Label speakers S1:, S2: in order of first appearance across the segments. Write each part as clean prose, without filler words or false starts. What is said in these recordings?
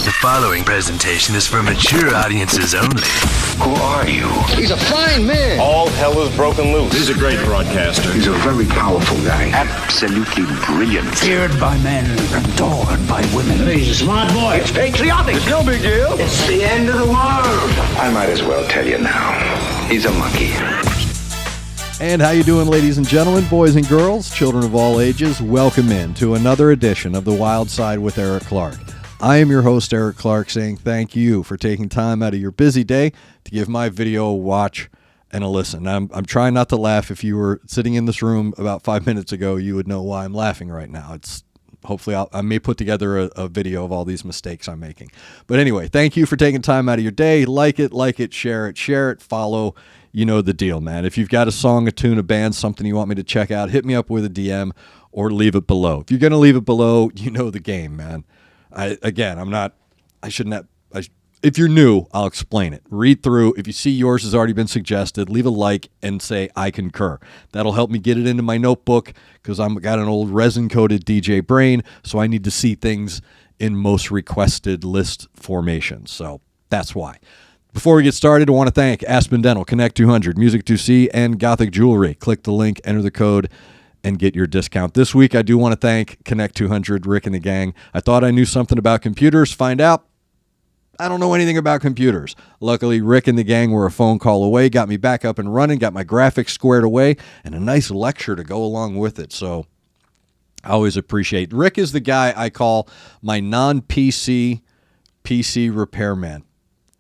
S1: The following presentation is for mature audiences only.
S2: Who are you?
S3: He's a fine man.
S4: All hell is broken loose.
S5: He's a great broadcaster.
S2: He's a very powerful guy.
S3: Absolutely brilliant.
S6: Feared by men, adored by women.
S3: He's a smart boy. It's patriotic.
S5: It's no big deal.
S3: It's the end of the world.
S2: I might as well tell you now. He's a monkey.
S7: And how you doing, ladies and gentlemen, boys and girls, children of all ages? Welcome in to another edition of The Wild Side with Eric Clark. I am your host, Eric Clark, saying thank you for taking time out of your busy day to give my video a watch and a listen. I'm trying not to laugh. If you were sitting in this room about 5 minutes ago, you would know why I'm laughing right now. Hopefully I may put together a video of all these mistakes I'm making. But anyway, thank you for taking time out of your day. Like it, share it, follow. You know the deal, man. If you've got a song, a tune, a band, something you want me to check out, hit me up with a DM or leave it below. If you're going to leave it below, you know the game, man. If you're new, I'll explain it. Read through. If you see yours has already been suggested, leave a like and say, I concur. That'll help me get it into my notebook because I've got an old resin-coated DJ brain, so I need to see things in most requested list formation. So that's why. Before we get started, I want to thank Aspen Dental, Connect 200, Music 2C, and Gothic Jewelry. Click the link, enter the code, and get your discount. This week, I do want to thank Connect 200, Rick and the gang. I thought I knew something about computers. Find out, I don't know anything about computers. Luckily, Rick and the gang were a phone call away, got me back up and running, got my graphics squared away, and a nice lecture to go along with it. So I always appreciate. Rick is the guy I call my non-PC repairman.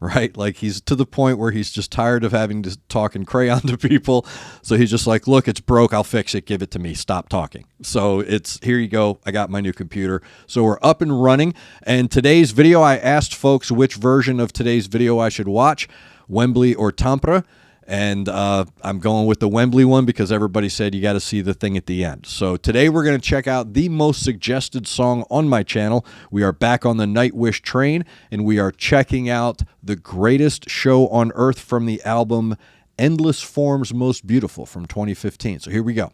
S7: Right? Like he's to the point where he's just tired of having to talk in crayon to people. So he's just like, look, it's broke. I'll fix it. Give it to me. Stop talking. So it's here you go. I got my new computer. So we're up and running. And today's video, I asked folks which version of today's video I should watch, Wembley or Tampere. And I'm going with the Wembley one because everybody said you got to see the thing at the end. So today we're going to check out the most suggested song on my channel. We are back on the Nightwish train, and we are checking out the greatest show on earth from the album Endless Forms Most Beautiful from 2015. So here we go.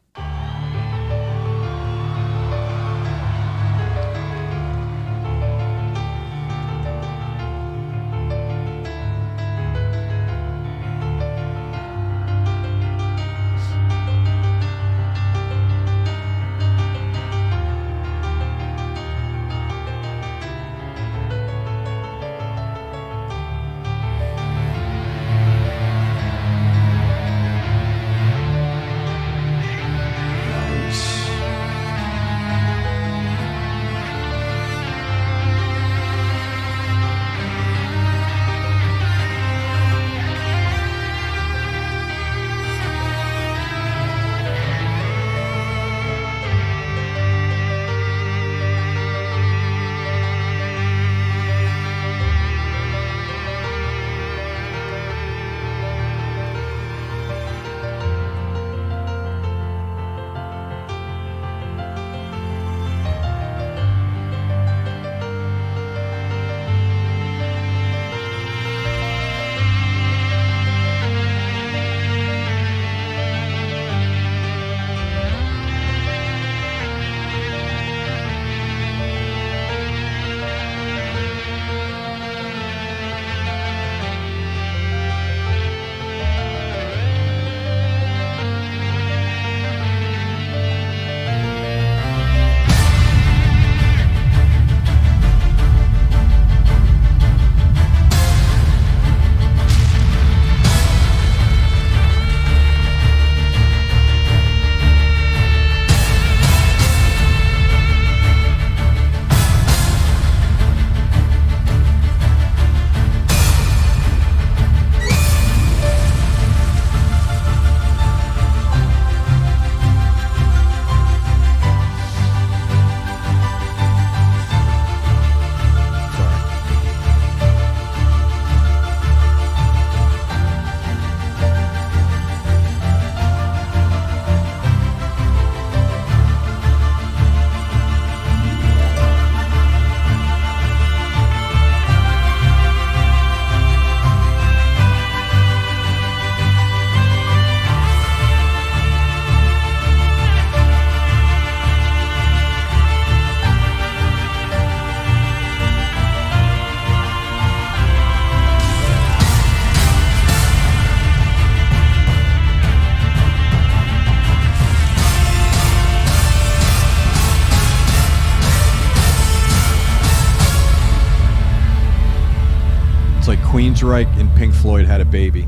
S7: Queensryche and Pink Floyd had a baby.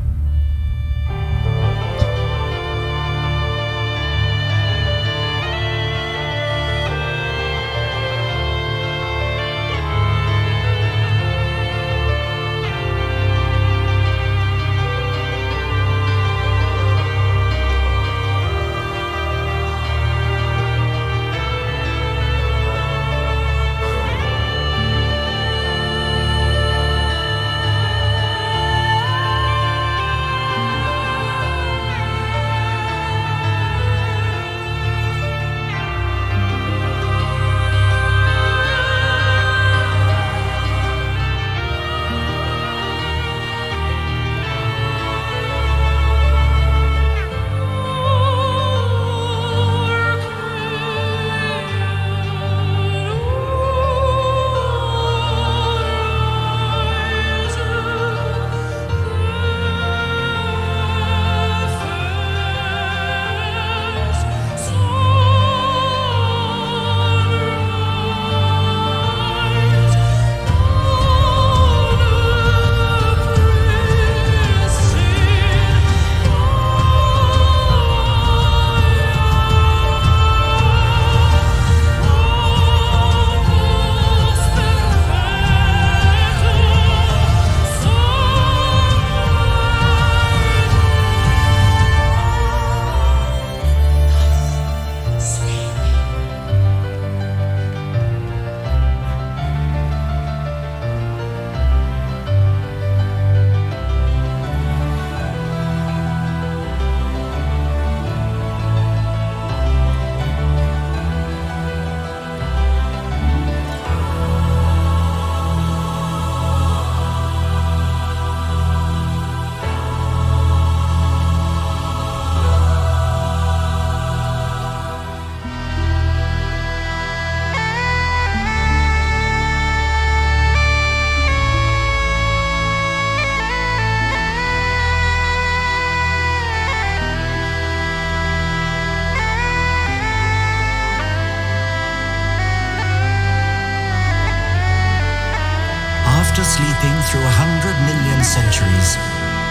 S4: After sleeping through 100 million centuries,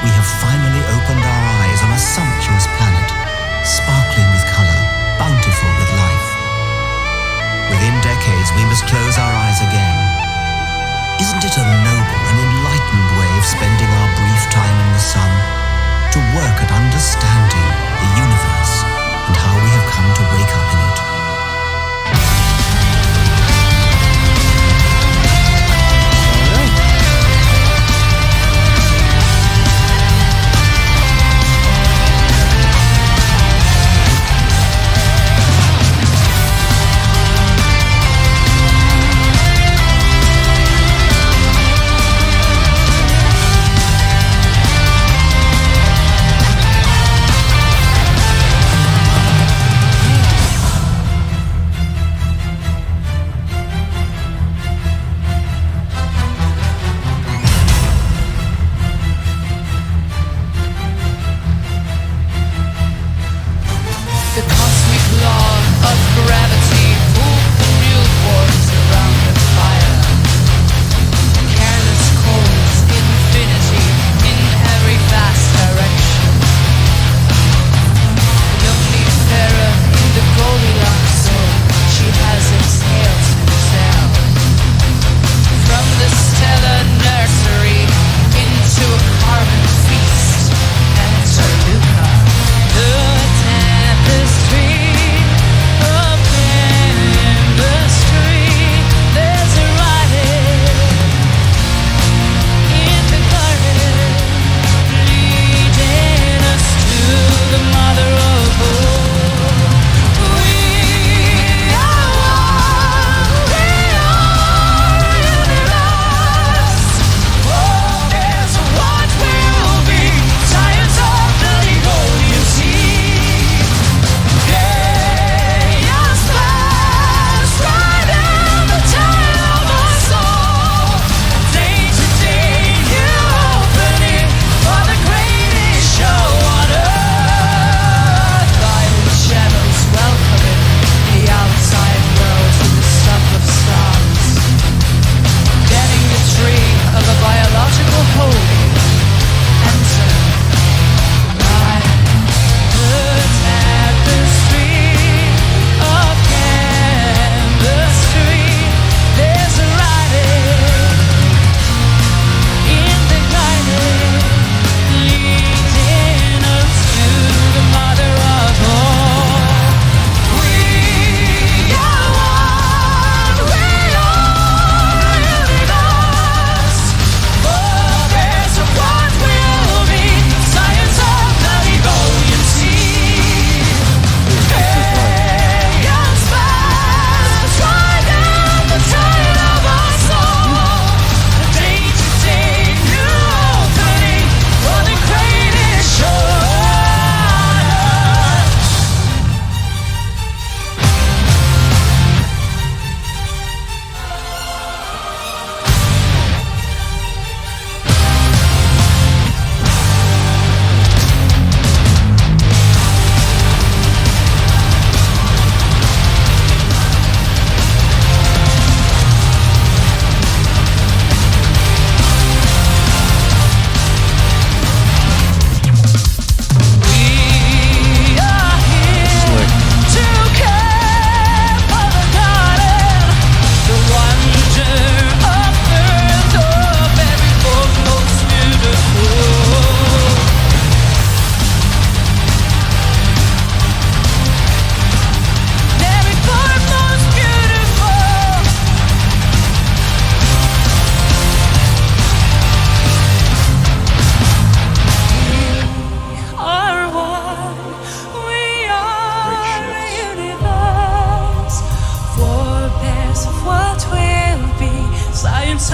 S4: we have finally opened our eyes on a sumptuous planet, sparkling with color, bountiful with life. Within decades, we must close our eyes again. Isn't it a noble and enlightened way of spending our brief time in the sun, to work at understanding the universe and how we have come to wake up in it?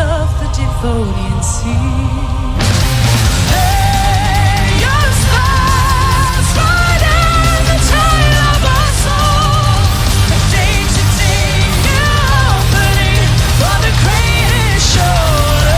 S8: of the Devonian Sea. Lay your stars right in the tide of our soul. A day to take you hopefully for the greatest shoulders.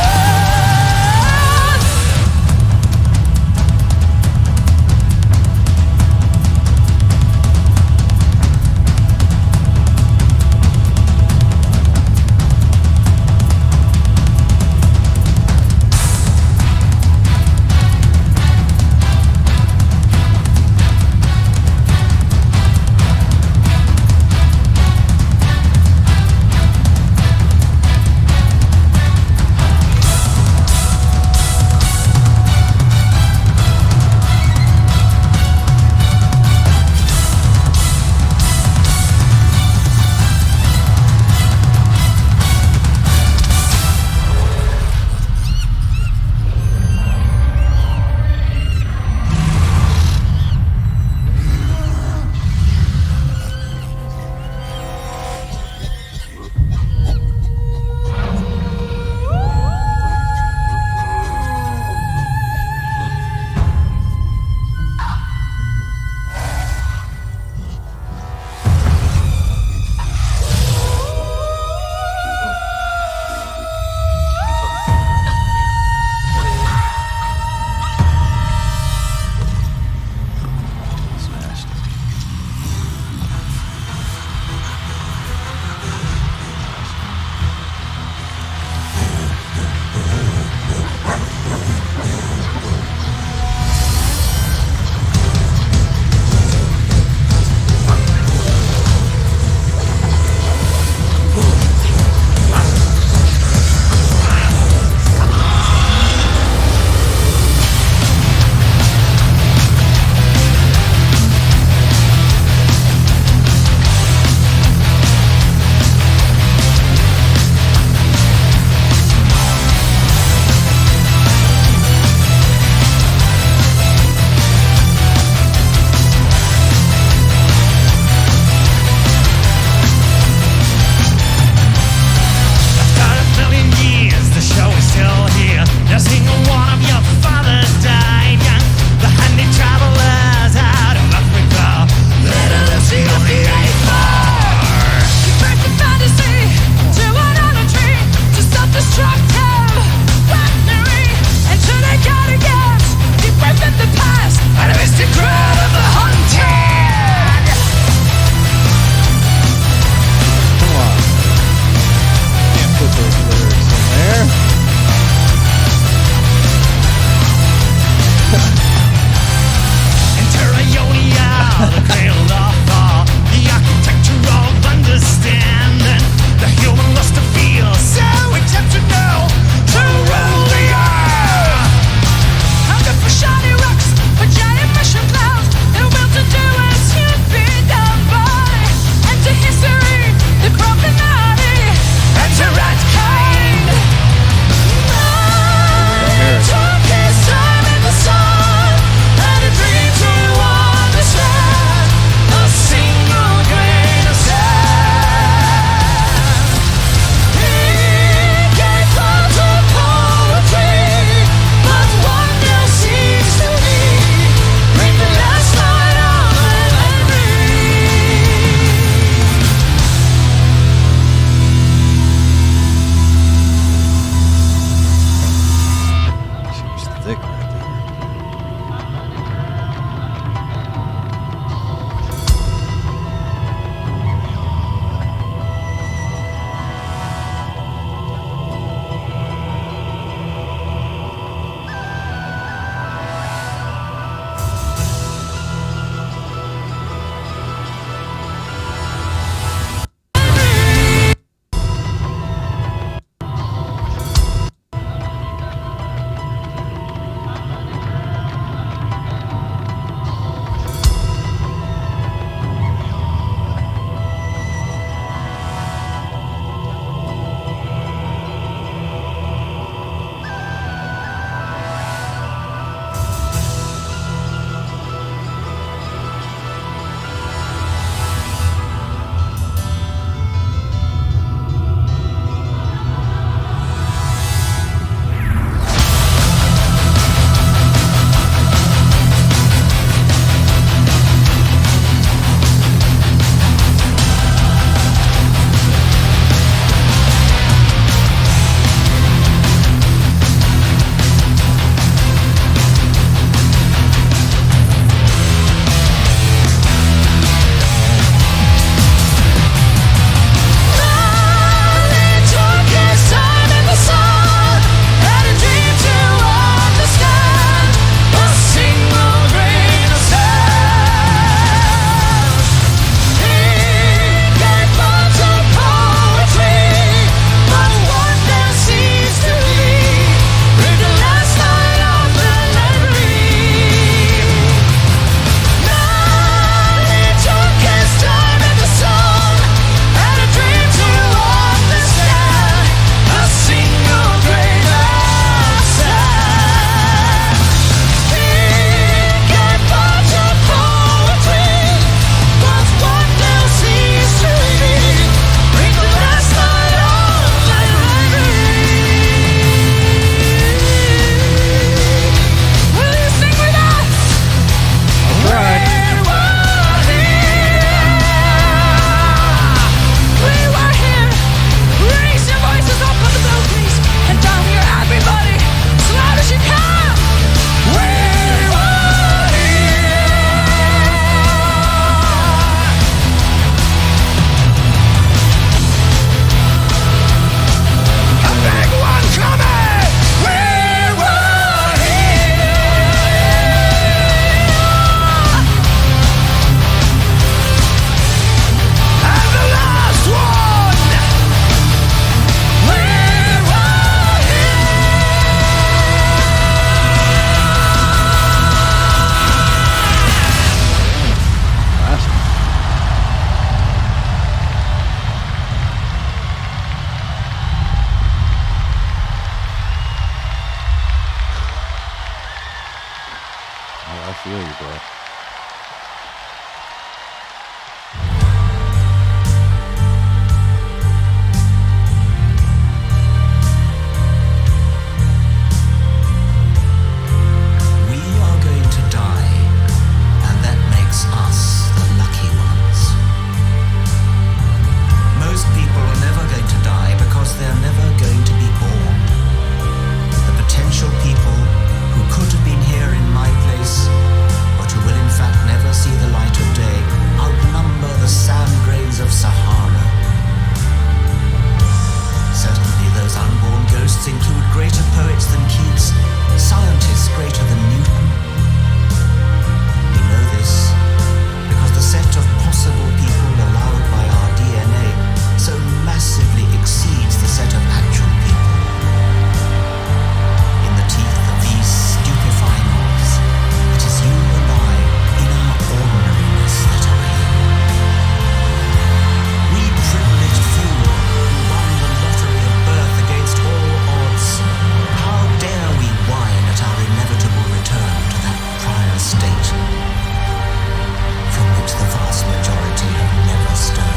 S7: feel you, bro.
S4: We are going to die, and that makes us the lucky ones. Most people are never going to die because they're never going to be born. The potential people who could have been here in my place, but who will in fact never see the light of day, outnumber the sand grains of Sahara. Certainly those unborn ghosts include greater poets than Keats, scientists greater than Newton. We know this because the set of possible people allowed by our DNA so massively exceeds the set of actual people. In the teeth of these stupefying odds, it is you and I, in our ordinariness, that are here. We privileged few who won the lottery of birth against all odds. How dare we whine at our inevitable return to that prior state from which the vast majority have never stirred?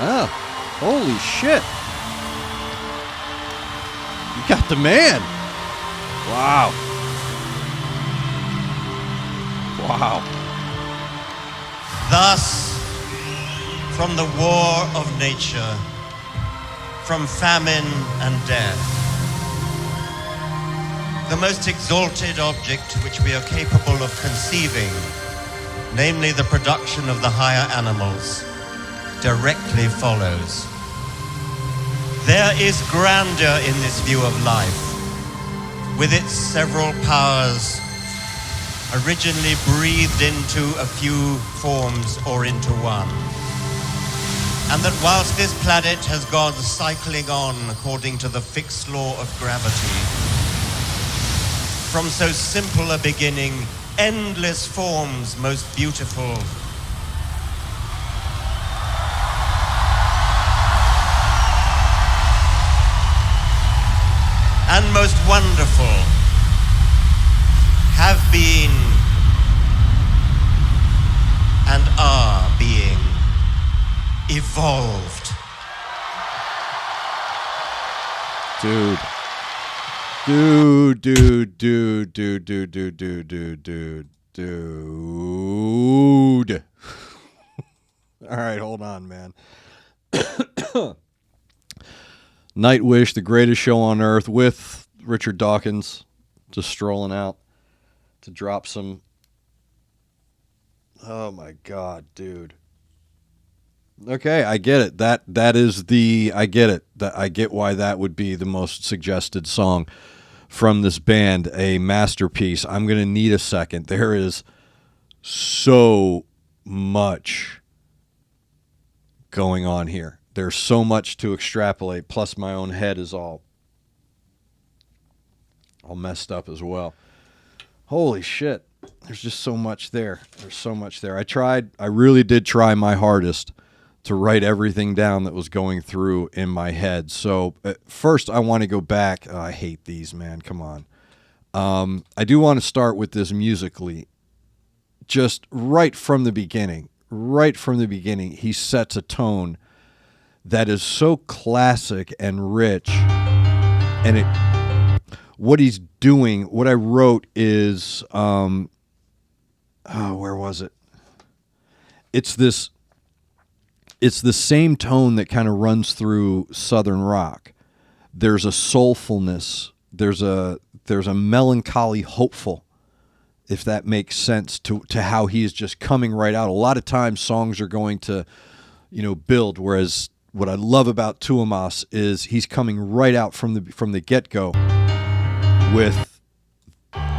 S7: Ah, holy shit. You got the man. Wow. Wow.
S9: Thus, from the war of nature, from famine and death, the most exalted object which we are capable of conceiving, namely the production of the higher animals, directly follows. There is grandeur in this view of life, with its several powers originally breathed into a few forms or into one. And that whilst this planet has gone cycling on according to the fixed law of gravity, from so simple a beginning, endless forms most beautiful, and most wonderful have been and are being evolved.
S7: Dude. All right, hold on, man. Nightwish, the greatest show on earth, with Richard Dawkins, just strolling out to drop some. Oh my God, dude. Okay, I get it. That is the. I get it. I get why that would be the most suggested song from this band, a masterpiece. I'm gonna need a second. There is so much going on here. There's so much to extrapolate, plus my own head is all all messed up as well. Holy shit. There's just so much there. There's so much there. I really did try my hardest to write everything down that was going through in my head. So first I want to go back. Oh, I hate these, man. Come on. I do want to start with this musically. Just right from the beginning, he sets a tone that is so classic and rich. And what he's doing, what I wrote is, where was it? It's the same tone that kind of runs through Southern rock. There's a soulfulness. There's a melancholy hopeful, if that makes sense to how he is just coming right out. A lot of times songs are going to, build, whereas what I love about Tuomas is he's coming right out from the get-go with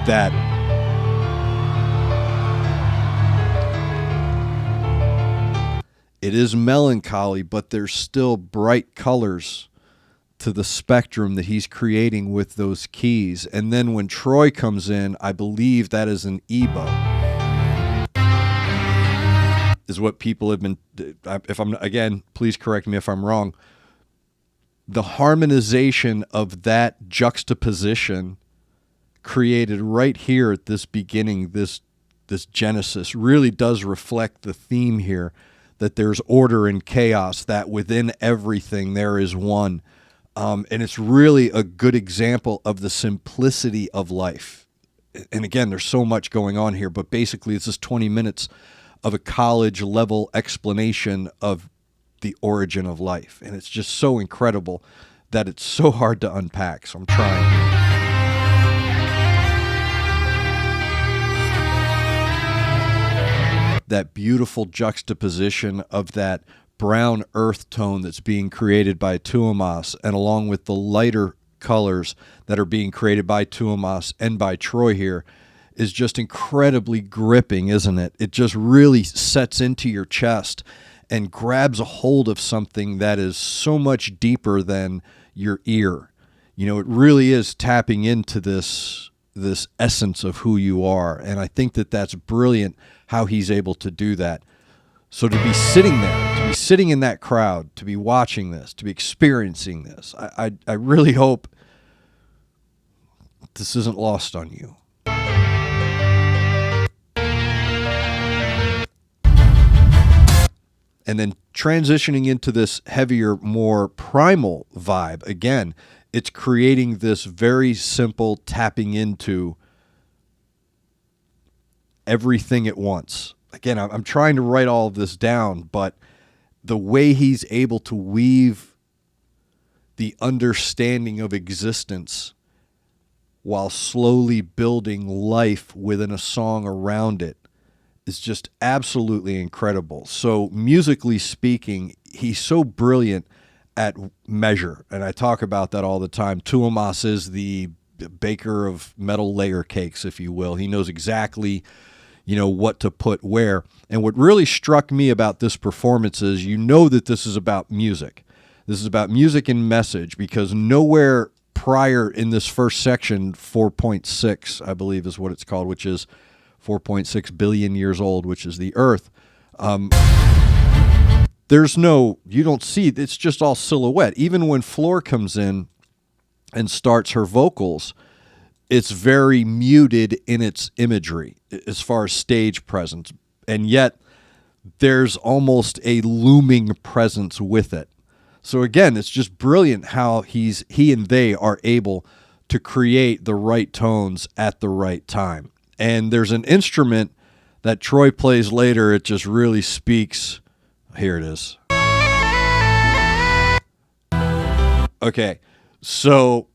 S7: that it is melancholy, but there's still bright colors to the spectrum that he's creating with those keys. And then when Troy comes in, I believe that is an ebo. Is what people have been, please correct me if I'm wrong. The harmonization of that juxtaposition created right here at this beginning, this genesis, really does reflect the theme here, that there's order and chaos, that within everything there is one. And it's really a good example of the simplicity of life. And again, there's so much going on here, but basically it's just 20 minutes of a college level explanation of the origin of life. And it's just so incredible that it's so hard to unpack. So I'm trying. That beautiful juxtaposition of that brown earth tone that's being created by Tuomas, and along with the lighter colors that are being created by Tuomas and by Troy here, is just incredibly gripping, isn't it? It just really sets into your chest and grabs a hold of something that is so much deeper than your ear. It really is tapping into this essence of who you are, and I think that that's brilliant how he's able to do that. So to be sitting there, to be sitting in that crowd, to be watching this, to be experiencing this, I really hope this isn't lost on you. And then transitioning into this heavier, more primal vibe, again, it's creating this very simple tapping into everything at once. Again, I'm trying to write all of this down, but the way he's able to weave the understanding of existence while slowly building life within a song around it is just absolutely incredible. So musically speaking, he's so brilliant at measure, and I talk about that all the time. Tuomas is the baker of metal layer cakes, if you will. He knows exactly what to put where. And what really struck me about this performance is that this is about music. This is about music and message, because nowhere prior in this first section, 4.6, I believe is what it's called, which is 4.6 billion years old, which is the Earth. You don't see, it's just all silhouette. Even when Floor comes in and starts her vocals, it's very muted in its imagery as far as stage presence. And yet there's almost a looming presence with it. So again, it's just brilliant how he and they are able to create the right tones at the right time. And there's an instrument that Troy plays later. It just really speaks. Here it is. Okay. So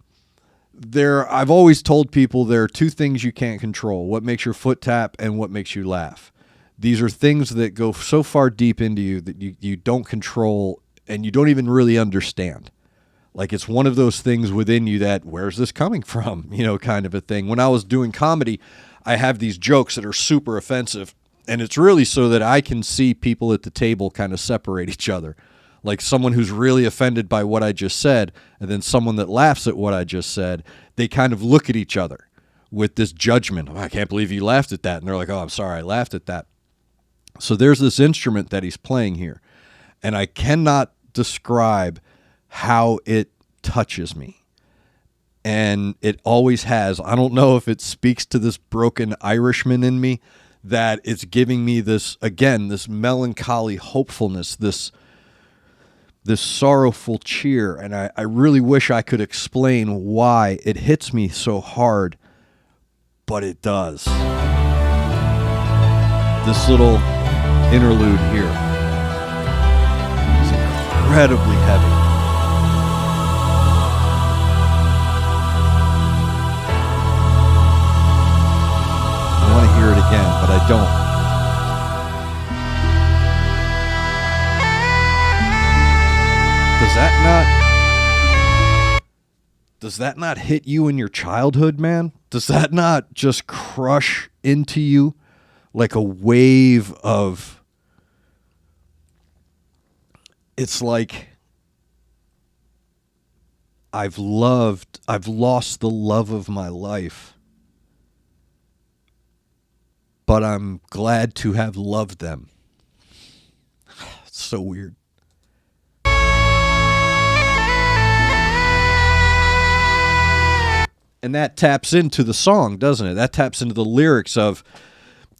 S7: I've always told people there are two things you can't control: what makes your foot tap and what makes you laugh. These are things that go so far deep into you that you don't control and you don't even really understand. Like, it's one of those things within you that, where's this coming from? Kind of a thing. When I was doing comedy, I have these jokes that are super offensive, and it's really so that I can see people at the table kind of separate each other. like someone who's really offended by what I just said, and then someone that laughs at what I just said, they kind of look at each other with this judgment. Oh, I can't believe you laughed at that. And they're like, oh, I'm sorry, I laughed at that. So there's this instrument that he's playing here, and I cannot describe how it touches me. And it always has. I don't know if it speaks to this broken Irishman in me, that it's giving me this, again, this melancholy hopefulness, this sorrowful cheer. And I really wish I could explain why it hits me so hard, but it does. This little interlude here is incredibly heavy. I want to hear it again, but I don't. Does that not hit you in your childhood, man? Does that not just crush into you like a wave of... It's like I've lost the love of my life, but I'm glad to have loved them. It's so weird. And that taps into the song, doesn't it? That taps into the lyrics of,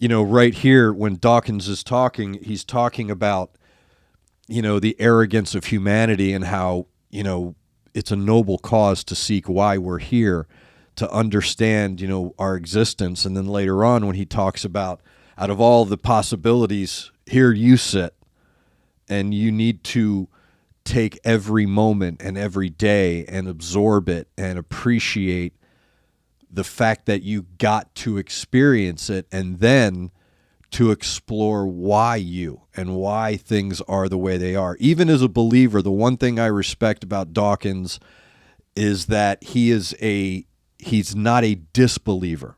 S7: right here when Dawkins is talking, he's talking about, the arrogance of humanity and how, it's a noble cause to seek why we're here, to understand, our existence. And then later on when he talks about, out of all the possibilities, here you sit, and you need to take every moment and every day and absorb it and appreciate the fact that you got to experience it, and then to explore why you and why things are the way they are. Even as a believer, the one thing I respect about Dawkins is that he's not a disbeliever.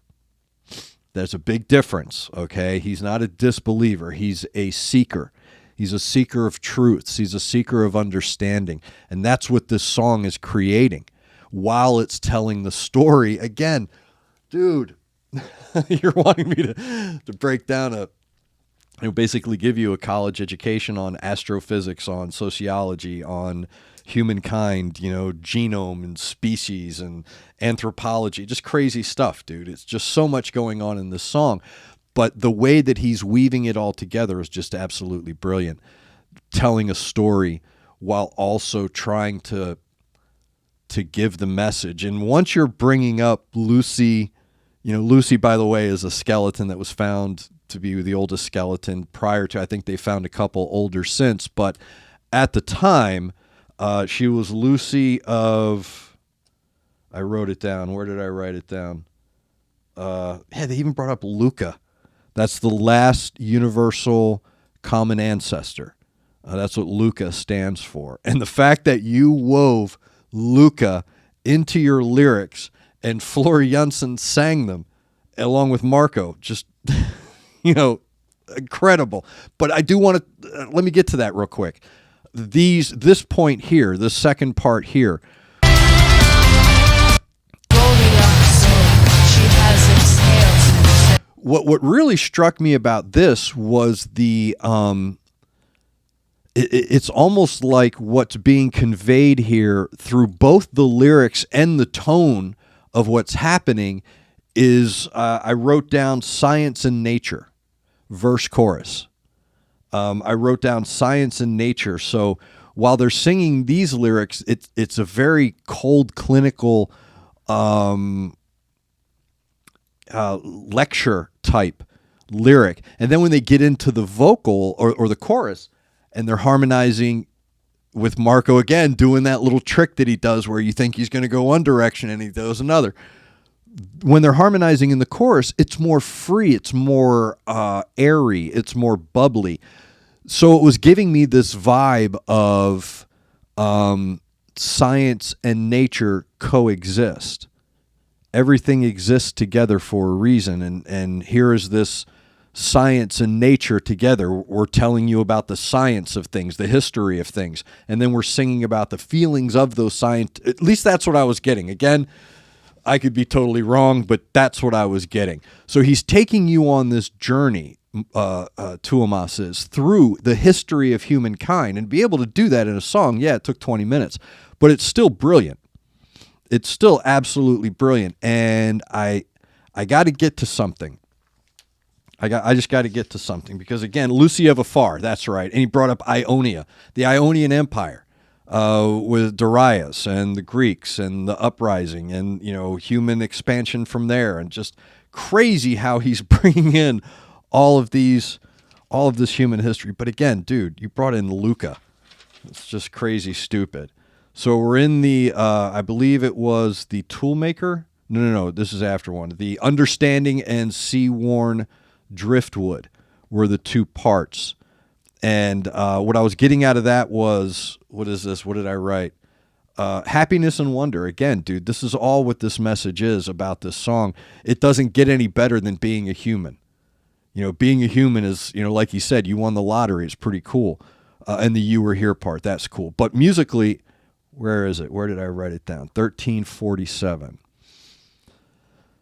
S7: There's a big difference, okay? He's not a disbeliever. He's a seeker. He's a seeker of truths. He's a seeker of understanding. And that's what this song is creating while it's telling the story. Again, dude, you're wanting me to break down basically give you a college education on astrophysics, on sociology, on humankind, genome and species and anthropology, just crazy stuff, dude. It's just so much going on in this song. But the way that he's weaving it all together is just absolutely brilliant. Telling a story while also trying to give the message. And once you're bringing up Lucy, Lucy, by the way, is a skeleton that was found to be the oldest skeleton prior to, I think they found a couple older since, but at the time, she was Lucy of, I wrote it down. Where did I write it down? They even brought up Luca. That's the last universal common ancestor. That's what Luca stands for. And the fact that you wove Luca into your lyrics and Floor Jansen sang them along with Marco, just, incredible. But I do want to, let me get to that real quick. This point here, the second part here. What really struck me about this was it's almost like what's being conveyed here through both the lyrics and the tone of what's happening is, I wrote down science and nature, verse chorus. I wrote down science and nature. So while they're singing these lyrics, it's a very cold, clinical lecture type lyric. And then when they get into the vocal or the chorus, and they're harmonizing with Marco again, doing that little trick that he does where you think he's going to go one direction and he does another. When they're harmonizing in the chorus, it's more free, it's more airy, it's more bubbly. So it was giving me this vibe of science and nature coexist. Everything exists together for a reason, and here is this science and nature together. We're telling you about the science of things, the history of things, and then we're singing about the feelings of those science. At least that's what I was getting. Again, I could be totally wrong, but that's what I was getting. So he's taking you on this journey, Tuomas is, through the history of humankind, and be able to do that in a song. Yeah, it took 20 minutes, but it's still brilliant. It's still absolutely brilliant, and I got to get to something. I just got to get to something because, again, Lucy of Afar, that's right. And he brought up Ionia, the Ionian Empire with Darius and the Greeks and the uprising and, human expansion from there. And just crazy how he's bringing in all of this human history. But again, dude, you brought in Luca. It's just crazy stupid. So we're in the, I believe it was the Toolmaker. No, this is after one. The Understanding and Sea-Worn Driftwood were the two parts. And what I was getting out of that was, what is this? What did I write? Happiness and wonder. Again, dude, this is all what this message is about this song. It doesn't get any better than being a human. Being a human is, like you said, you won the lottery. It's pretty cool. And the You Were Here part, that's cool. But musically, where is it? Where did I write it down? 1347.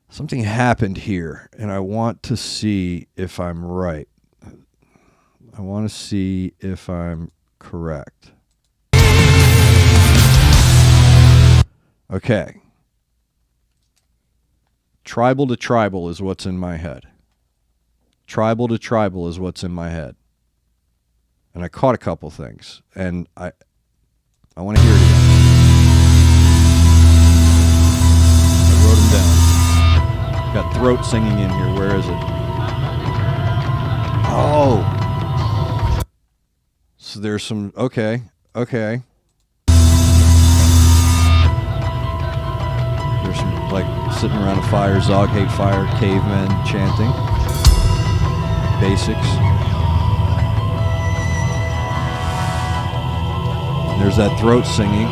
S7: Something happened here, and I want to see if I'm right. I want to see if I'm correct. Okay. Tribal to tribal is what's in my head. Tribal to tribal is what's in my head. And I caught a couple things, and I want to hear it again. I wrote them down. Got throat singing in here. Where is it? Oh. So there's some, okay. There's some, sitting around a fire, Zog hate fire, cavemen chanting. Basics. There's that throat singing.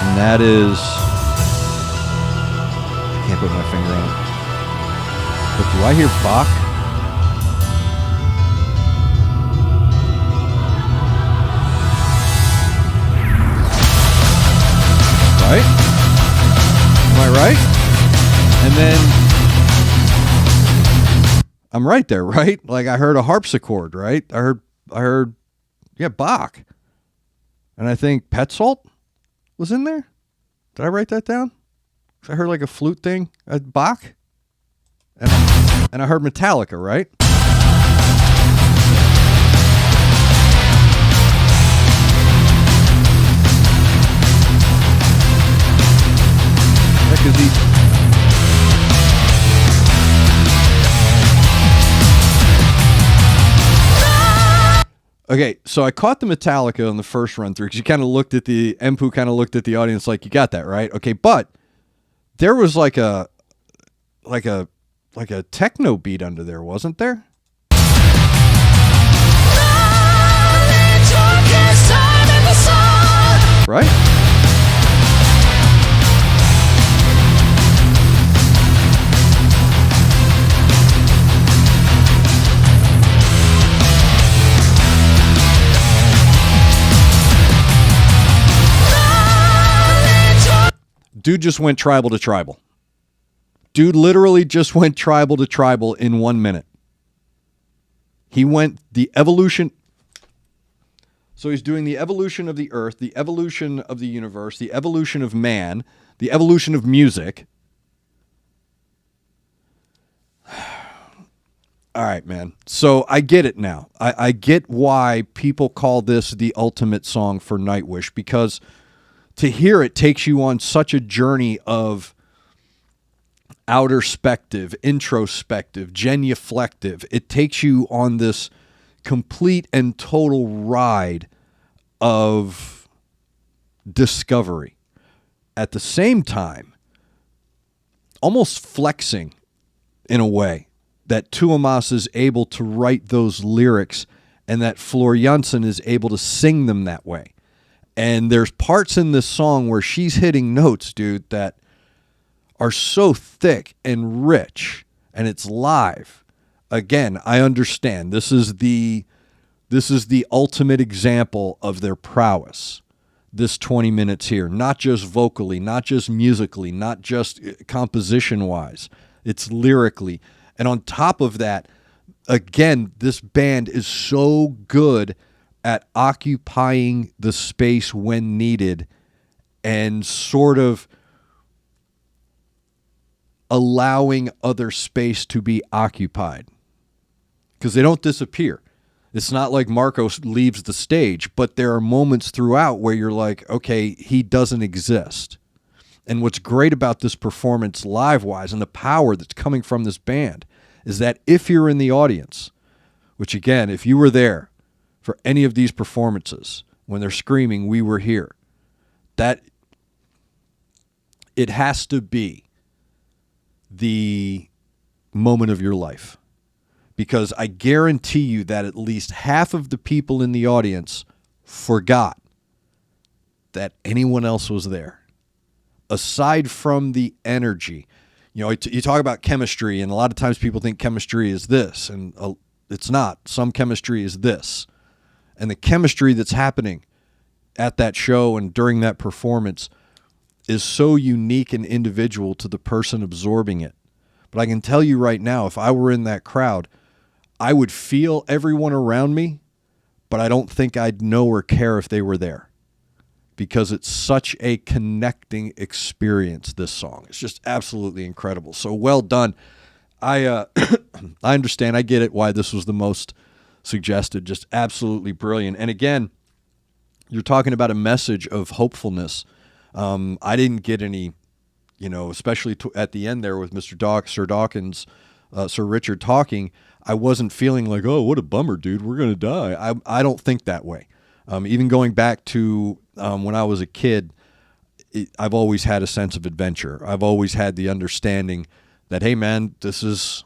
S7: And that is... can't put my finger on it. But do I hear Bach? Right? Am I right? And then I'm right there, right? I heard a harpsichord, right? I heard Bach. And I think Petzold was in there. Did I write that down? I heard a flute thing at Bach, and I heard Metallica, right? Okay, so I caught the Metallica on the first run through because you kind of looked at Empu kind of looked at the audience like, you got that, right? Okay, but there was like a techno beat under there, wasn't there? Right? Dude just went tribal to tribal. Dude literally just went tribal to tribal in 1 minute. He went the evolution. So he's doing the evolution of the earth, the evolution of the universe, the evolution of man, the evolution of music. All right, man. So I get it now. I get why people call this the ultimate song for Nightwish, because to hear it takes you on such a journey of outerspective, introspective, genuflective. It takes you on this complete and total ride of discovery. At the same time, almost flexing in a way that Tuomas is able to write those lyrics and that Floor Jansen is able to sing them that way. And there's parts in this song where she's hitting notes, dude, that are so thick and rich, and it's live. Again, I understand. This is the ultimate example of their prowess. This 20 minutes here, not just vocally, not just musically, not just composition-wise. It's lyrically. And on top of that, again, this band is so good at occupying the space when needed and sort of allowing other space to be occupied. Because they don't disappear. It's not like Marcos leaves the stage, but there are moments throughout where you're like, okay, he doesn't exist. And what's great about this performance live-wise and the power that's coming from this band is that if you're in the audience, which again, if you were there for any of these performances, when they're screaming, "We were here," that it has to be the moment of your life. Because I guarantee you that at least half of the people in the audience forgot that anyone else was there. Aside from the energy, you talk about chemistry, and a lot of times people think chemistry is this, and it's not. Some chemistry is this. And the chemistry that's happening at that show and during that performance is so unique and individual to the person absorbing it. But I can tell you right now, if I were in that crowd, I would feel everyone around me, but I don't think I'd know or care if they were there, because it's such a connecting experience, this song. It's just absolutely incredible. So well done. I understand. I get it why this was the most suggested. Just absolutely brilliant. And again, you're talking about a message of hopefulness. I didn't get any, especially at the end there with Sir Dawkins, Sir Richard talking, I wasn't feeling like, oh, what a bummer, dude, we're going to die. I don't think that way. Even going back to when I was a kid, I've always had a sense of adventure. I've always had the understanding that, hey, man, this is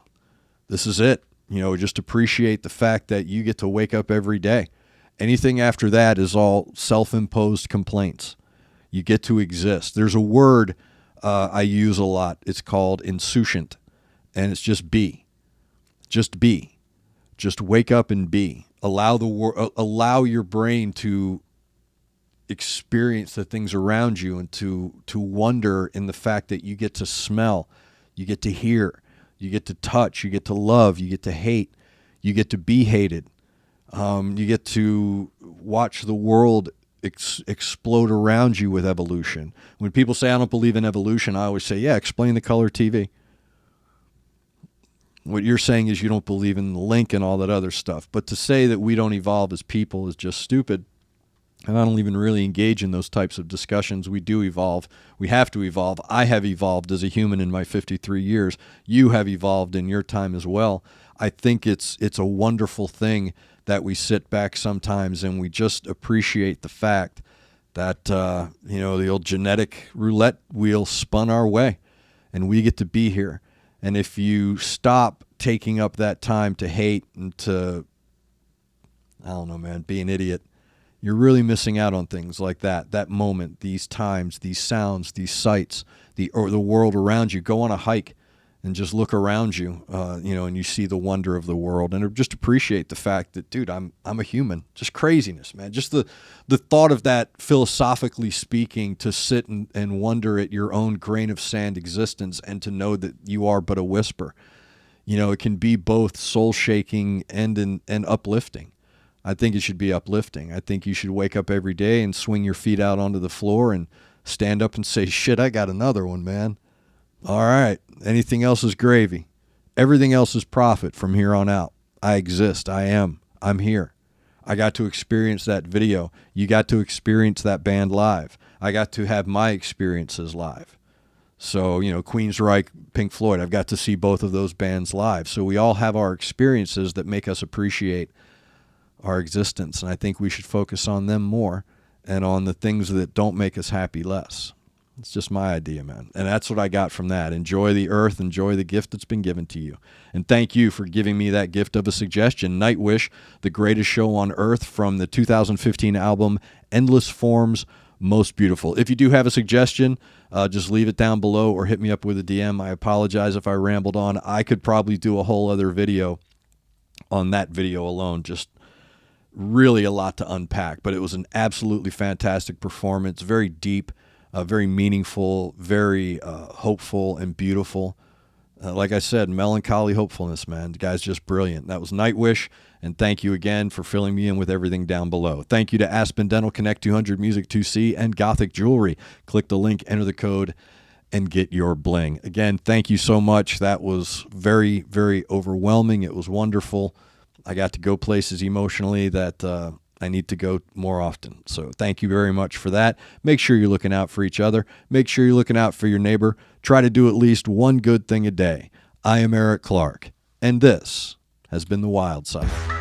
S7: it. Just appreciate the fact that you get to wake up every day. Anything after that is all self-imposed complaints. You get to exist. There's a word I use a lot. It's called insouciant, and it's just be. Just be. Just wake up and be. Allow your brain to experience the things around you and to wonder in the fact that you get to smell, you get to hear, you get to touch, you get to love, you get to hate, you get to be hated. You get to watch the world explode around you with evolution. When people say, I don't believe in evolution, I always say, yeah, explain the color TV. What you're saying is you don't believe in the link and all that other stuff. But to say that we don't evolve as people is just stupid. And I don't even really engage in those types of discussions. We do evolve. We have to evolve. I have evolved as a human in my 53 years. You have evolved in your time as well. I think it's a wonderful thing that we sit back sometimes and we just appreciate the fact that, the old genetic roulette wheel spun our way and we get to be here. And if you stop taking up that time to hate and to, I don't know, man, be an idiot, you're really missing out on things like that moment, these times, these sounds, these sights, the world around you. Go on a hike and just look around you, and you see the wonder of the world, and just appreciate the fact that, dude, I'm a human. Just craziness, man. Just the thought of that, philosophically speaking, to sit and wonder at your own grain of sand existence and to know that you are but a whisper. It can be both soul-shaking and uplifting. I think it should be uplifting. I think you should wake up every day and swing your feet out onto the floor and stand up and say, shit, I got another one, man. All right. Anything else is gravy. Everything else is profit from here on out. I exist. I am. I'm here. I got to experience that video. You got to experience that band live. I got to have my experiences live. So, Queensryche, Pink Floyd, I've got to see both of those bands live. So we all have our experiences that make us appreciate our existence. And I think we should focus on them more and on the things that don't make us happy less. It's just my idea, man. And that's what I got from that. Enjoy the earth. Enjoy the gift that's been given to you. And thank you for giving me that gift of a suggestion. Nightwish, The Greatest Show on Earth, from the 2015 album Endless Forms most beautiful. If you do have a suggestion, just leave it down below or hit me up with a DM. I apologize if I rambled on. I could probably do a whole other video on that video alone. Just really a lot to unpack, but it was an absolutely fantastic performance. Very deep, very meaningful, very hopeful and beautiful. Like I said, melancholy hopefulness, man. The guy's just brilliant. That was Nightwish, and thank you again for filling me in with everything down below. Thank you to Aspen Dental, Connect 200 Music 2C, and Gothic Jewelry. Click the link, enter the code, and get your bling. Again, thank you so much. That was very, very overwhelming. It was wonderful. I got to go places emotionally that I need to go more often. So thank you very much for that. Make sure you're looking out for each other. Make sure you're looking out for your neighbor. Try to do at least one good thing a day. I am Eric Clark, and this has been The Wild Side.